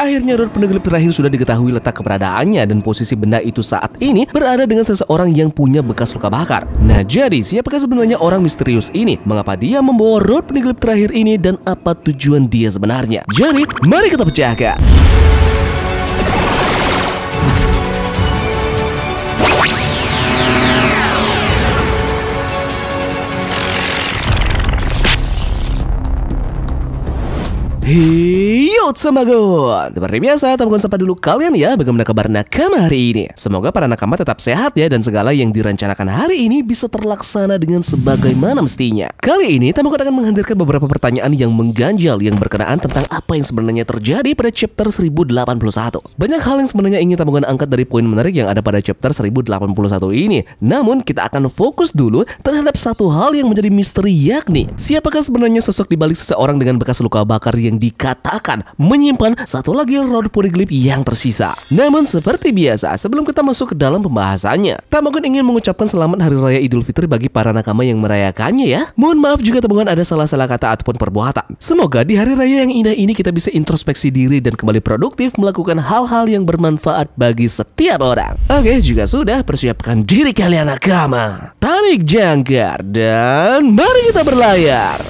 Akhirnya rod poneglyph terakhir sudah diketahui letak keberadaannya dan posisi benda itu saat ini berada dengan seseorang yang punya bekas luka bakar. Nah, jadi siapakah sebenarnya orang misterius ini? Mengapa dia membawa rod poneglyph terakhir ini dan apa tujuan dia sebenarnya? Jadi, mari kita pecahkan. Yo, Tamagon! Seperti biasa, Tamagon sapa dulu kalian ya, bagaimana kabar nakama hari ini? Semoga para nakama tetap sehat ya, dan segala yang direncanakan hari ini bisa terlaksana dengan sebagaimana mestinya. Kali ini, Tamagon akan menghadirkan beberapa pertanyaan yang mengganjal yang berkenaan tentang apa yang sebenarnya terjadi pada chapter 1081. Banyak hal yang sebenarnya ingin Tamagon angkat dari poin menarik yang ada pada chapter 1081 ini. Namun, kita akan fokus dulu terhadap satu hal yang menjadi misteri, yakni siapakah sebenarnya sosok di balik seseorang dengan bekas luka bakar yang dikatakan menyimpan satu lagi rod poneglyph yang tersisa. Namun seperti biasa, sebelum kita masuk ke dalam pembahasannya, Tamagon ingin mengucapkan selamat Hari Raya Idul Fitri bagi para nakama yang merayakannya ya. Mohon maaf jika Tamagon ada salah-salah kata ataupun perbuatan. Semoga di hari raya yang indah ini kita bisa introspeksi diri dan kembali produktif melakukan hal-hal yang bermanfaat bagi setiap orang. Oke, jika sudah, persiapkan diri kalian nakama, tarik jangkar, dan mari kita berlayar.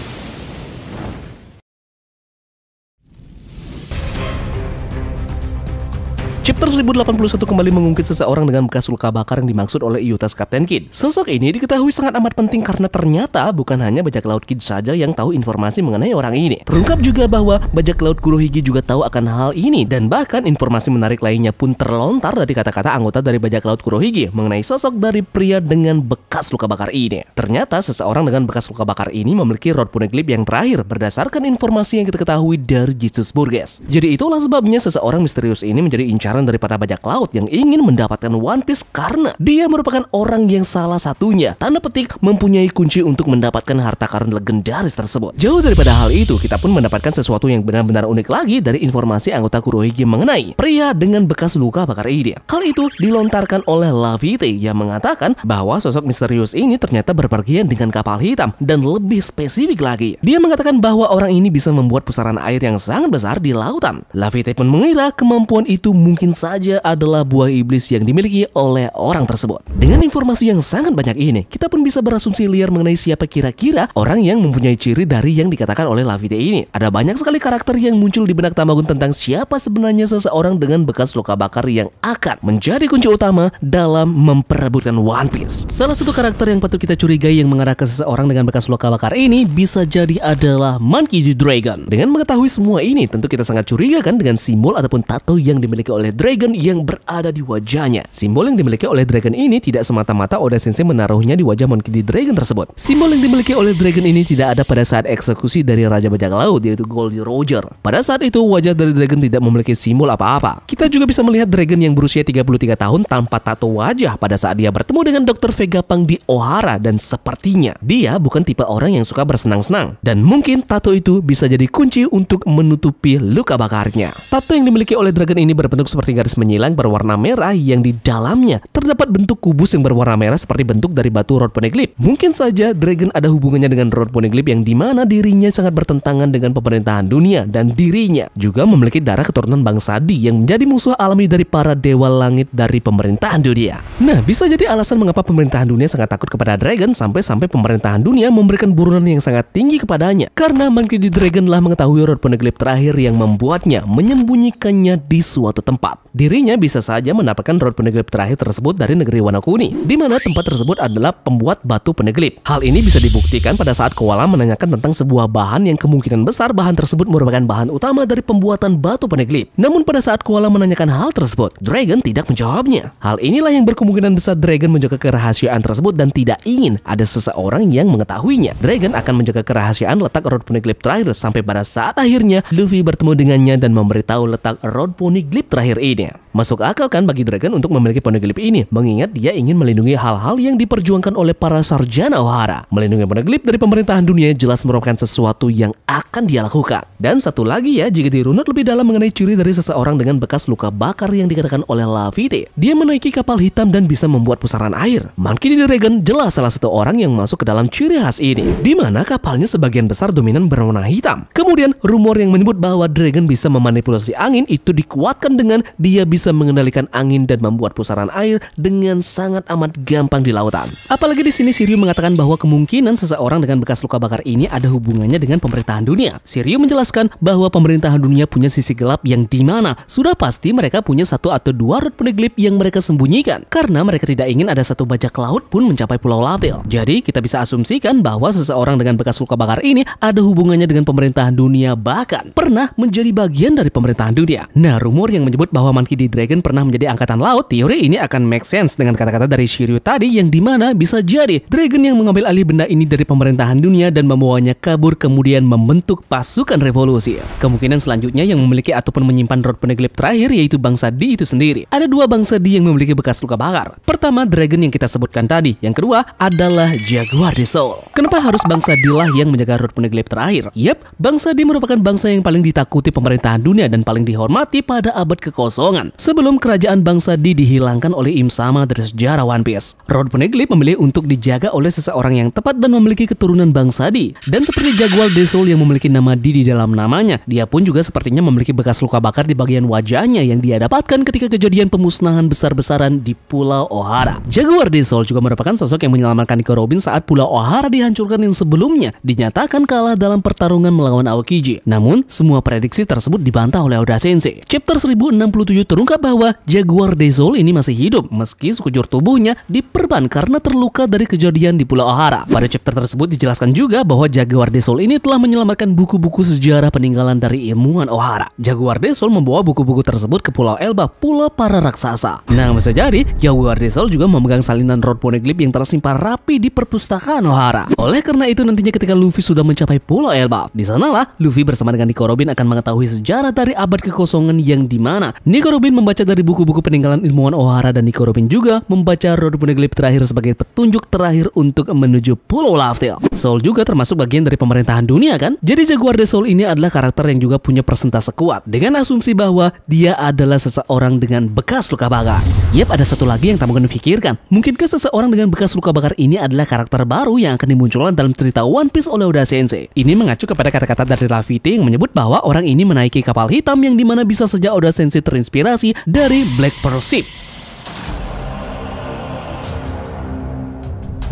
Chapter 1081 kembali mengungkit seseorang dengan bekas luka bakar yang dimaksud oleh Iyutas Kapten Kid. Sosok ini diketahui sangat amat penting karena ternyata bukan hanya bajak laut Kid saja yang tahu informasi mengenai orang ini. Terungkap juga bahwa bajak laut Kurohige juga tahu akan hal ini, dan bahkan informasi menarik lainnya pun terlontar dari kata-kata anggota dari bajak laut Kurohige mengenai sosok dari pria dengan bekas luka bakar ini. Ternyata seseorang dengan bekas luka bakar ini memiliki rod poneglyph yang terakhir berdasarkan informasi yang kita ketahui dari Jesus Burgess. Jadi itulah sebabnya seseorang misterius ini menjadi incaran daripada bajak laut yang ingin mendapatkan One Piece karena dia merupakan orang yang salah satunya, tanda petik, mempunyai kunci untuk mendapatkan harta karun legendaris tersebut. Jauh daripada hal itu, kita pun mendapatkan sesuatu yang benar-benar unik lagi dari informasi anggota Kurohige mengenai pria dengan bekas luka bakar ini. Hal itu dilontarkan oleh Lavitte yang mengatakan bahwa sosok misterius ini ternyata berpergian dengan kapal hitam, dan lebih spesifik lagi, dia mengatakan bahwa orang ini bisa membuat pusaran air yang sangat besar di lautan. Lavitte pun mengira kemampuan itu mungkin saja adalah buah iblis yang dimiliki oleh orang tersebut. Dengan informasi yang sangat banyak ini, kita pun bisa berasumsi liar mengenai siapa kira-kira orang yang mempunyai ciri dari yang dikatakan oleh Lavitte ini. Ada banyak sekali karakter yang muncul di benak Tamagon tentang siapa sebenarnya seseorang dengan bekas luka bakar yang akan menjadi kunci utama dalam memperebutkan One Piece. Salah satu karakter yang patut kita curigai yang mengarah ke seseorang dengan bekas luka bakar ini bisa jadi adalah Monkey D. Dragon. Dengan mengetahui semua ini, tentu kita sangat curiga kan dengan simbol ataupun tato yang dimiliki oleh Dragon yang berada di wajahnya. Simbol yang dimiliki oleh Dragon ini tidak semata-mata Oda Sensei menaruhnya di wajah Monkey D. Dragon tersebut. Simbol yang dimiliki oleh Dragon ini tidak ada pada saat eksekusi dari Raja Bajak Laut, yaitu Goldie Roger. Pada saat itu wajah dari Dragon tidak memiliki simbol apa-apa. Kita juga bisa melihat Dragon yang berusia 33 tahun tanpa tato wajah pada saat dia bertemu dengan Dr. Vegapunk di Ohara, dan sepertinya dia bukan tipe orang yang suka bersenang-senang, dan mungkin tato itu bisa jadi kunci untuk menutupi luka bakarnya. Tato yang dimiliki oleh Dragon ini berbentuk seperti garis menyilang berwarna merah yang di dalamnya terdapat bentuk kubus yang berwarna merah seperti bentuk dari batu rod poneglyph. Mungkin saja Dragon ada hubungannya dengan rod poneglyph yang dimana dirinya sangat bertentangan dengan pemerintahan dunia, dan dirinya juga memiliki darah keturunan bangsa Di yang menjadi musuh alami dari para dewa langit dari pemerintahan dunia. Nah, bisa jadi alasan mengapa pemerintahan dunia sangat takut kepada Dragon sampai-sampai pemerintahan dunia memberikan buronan yang sangat tinggi kepadanya, karena Monkey D. Dragon lah mengetahui rod poneglyph terakhir yang membuatnya menyembunyikannya di suatu tempat. Dirinya bisa saja mendapatkan rod poneglyph terakhir tersebut dari negeri Wano Kuni, di mana tempat tersebut adalah pembuat batu poneglyph. Hal ini bisa dibuktikan pada saat Koala menanyakan tentang sebuah bahan yang kemungkinan besar bahan tersebut merupakan bahan utama dari pembuatan batu poneglyph. Namun pada saat Koala menanyakan hal tersebut, Dragon tidak menjawabnya. Hal inilah yang berkemungkinan besar Dragon menjaga kerahasiaan tersebut dan tidak ingin ada seseorang yang mengetahuinya. Dragon akan menjaga kerahasiaan letak rod poneglyph terakhir sampai pada saat akhirnya Luffy bertemu dengannya dan memberitahu letak rod poneglyph terakhir ini. Masuk akal kan bagi Dragon untuk memiliki poneglyph ini, mengingat dia ingin melindungi hal-hal yang diperjuangkan oleh para sarjana Ohara. Melindungi poneglyph dari pemerintahan dunia jelas merupakan sesuatu yang akan dia lakukan. Dan satu lagi ya, jika dirunut lebih dalam mengenai ciri dari seseorang dengan bekas luka bakar yang dikatakan oleh Laffy, dia menaiki kapal hitam dan bisa membuat pusaran air. Monkey D. Dragon jelas salah satu orang yang masuk ke dalam ciri khas ini, di mana kapalnya sebagian besar dominan berwarna hitam. Kemudian rumor yang menyebut bahwa Dragon bisa memanipulasi angin itu dikuatkan dengan dia bisa mengendalikan angin dan membuat pusaran air dengan sangat amat gampang di lautan. Apalagi di sini Shiryu mengatakan bahwa kemungkinan seseorang dengan bekas luka bakar ini ada hubungannya dengan pemerintahan dunia. Shiryu menjelaskan bahwa pemerintahan dunia punya sisi gelap yang dimana sudah pasti mereka punya satu atau dua rod poneglyph yang mereka sembunyikan karena mereka tidak ingin ada satu bajak laut pun mencapai Pulau Latil. Jadi kita bisa asumsikan bahwa seseorang dengan bekas luka bakar ini ada hubungannya dengan pemerintahan dunia, bahkan pernah menjadi bagian dari pemerintahan dunia. Nah, rumor yang menyebut bahwa Monkey D. Dragon pernah menjadi angkatan laut, teori ini akan make sense dengan kata-kata dari Shiryu tadi, yang dimana bisa jadi Dragon yang mengambil alih benda ini dari pemerintahan dunia dan membawanya kabur kemudian membentuk pasukan revolusi. Kemungkinan selanjutnya yang memiliki ataupun menyimpan rod poneglyph terakhir yaitu bangsa D itu sendiri. Ada dua bangsa D yang memiliki bekas luka bakar. Pertama, Dragon yang kita sebutkan tadi. Yang kedua adalah Jaguar D Soul. Kenapa harus bangsa D lah yang menjaga rod poneglyph terakhir? Yap, bangsa D merupakan bangsa yang paling ditakuti pemerintahan dunia dan paling dihormati pada abad kekosongan sebelum kerajaan bangsa D dihilangkan oleh Im Sama dari sejarah One Piece. Rod poneglyph memilih untuk dijaga oleh seseorang yang tepat dan memiliki keturunan bangsa D. Dan seperti Jaguar D Soul yang memiliki nama D di dalam namanya, dia pun juga sepertinya memiliki bekas luka bakar di bagian wajahnya yang dia dapatkan ketika kejadian pemusnahan besar-besaran di Pulau Ohara. Jaguar D Soul juga merupakan sosok yang menyelamatkan Nico Robin saat Pulau Ohara dihancurkan yang sebelumnya dinyatakan kalah dalam pertarungan melawan Aokiji. Namun, semua prediksi tersebut dibantah oleh Oda Sensei. Chapter 1067 terungkap bahwa Jaguar D Soul ini masih hidup meski sekujur tubuhnya diperban karena terluka dari kejadian di Pulau Ohara. Pada chapter tersebut dijelaskan juga bahwa Jaguar D Soul ini telah menyelamatkan buku-buku sejarah peninggalan dari ilmuwan Ohara. Jaguar D Soul membawa buku-buku tersebut ke Pulau Elba, pulau para raksasa. Nah, bisa jadi Jaguar D Soul juga memegang salinan rod poneglyph yang tersimpan rapi di perpustakaan Ohara. Oleh karena itu nantinya ketika Luffy sudah mencapai Pulau Elba, di sanalah Luffy bersama dengan Nico Robin akan mengetahui sejarah dari abad kekosongan yang dimana Nico Robin membaca dari buku-buku peninggalan ilmuwan Ohara dan Nico Robin juga membaca rod poneglyph terakhir sebagai petunjuk terakhir untuk menuju Pulau Laugh-Tale. Soul juga termasuk bagian dari pemerintahan dunia kan? Jadi Jaguar D Soul ini adalah karakter yang juga punya persentase kuat dengan asumsi bahwa dia adalah seseorang dengan bekas luka bakar. Yap, ada satu lagi yang tak mungkin pikirkan. Mungkinkah seseorang dengan bekas luka bakar ini adalah karakter baru yang akan dimunculkan dalam cerita One Piece oleh Oda Sensei? Ini mengacu kepada kata-kata dari Laffy yang menyebut bahwa orang ini menaiki kapal hitam yang dimana bisa saja Oda Sensei terinspirasi dari Black Pearl Ship.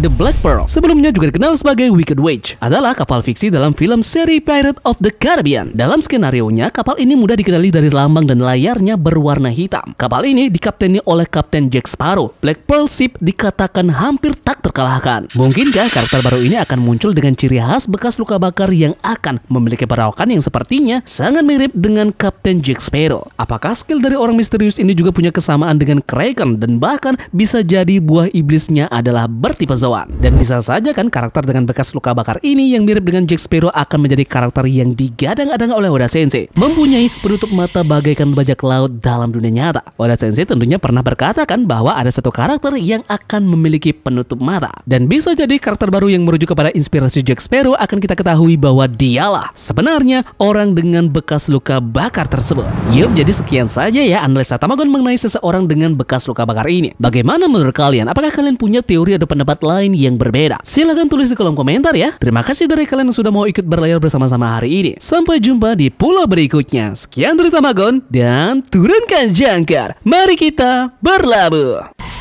The Black Pearl, sebelumnya juga dikenal sebagai Wicked Witch, adalah kapal fiksi dalam film seri Pirate of the Caribbean. Dalam skenarionya, kapal ini mudah dikenali dari lambang dan layarnya berwarna hitam. Kapal ini dikapteni oleh Kapten Jack Sparrow. Black Pearl Ship dikatakan hampir tak terkalahkan. Mungkinkah karakter baru ini akan muncul dengan ciri khas bekas luka bakar yang akan memiliki perawakan yang sepertinya sangat mirip dengan Kapten Jack Sparrow? Apakah skill dari orang misterius ini juga punya kesamaan dengan Kraken dan bahkan bisa jadi buah iblisnya adalah bertipe Zoan? Dan bisa saja kan karakter dengan bekas luka bakar ini yang mirip dengan Jack Sparrow akan menjadi karakter yang digadang-gadang oleh Oda Sensei, mempunyai penutup mata bagaikan bajak laut dalam dunia nyata. Oda Sensei tentunya pernah berkatakan bahwa ada satu karakter yang akan memiliki penutup mata, dan bisa jadi karakter baru yang merujuk kepada inspirasi Jack Sparrow akan kita ketahui bahwa dialah sebenarnya orang dengan bekas luka bakar tersebut. Yup, jadi sekian saja ya analisa Tamagon mengenai seseorang dengan bekas luka bakar ini. Bagaimana menurut kalian? Apakah kalian punya teori atau pendapat lain yang berbeda? Silahkan tulis di kolom komentar ya. Terima kasih dari kalian yang sudah mau ikut berlayar bersama-sama hari ini. Sampai jumpa di pulau berikutnya. Sekian dari Tamagon dan turunkan jangkar. Mari kita berlabuh.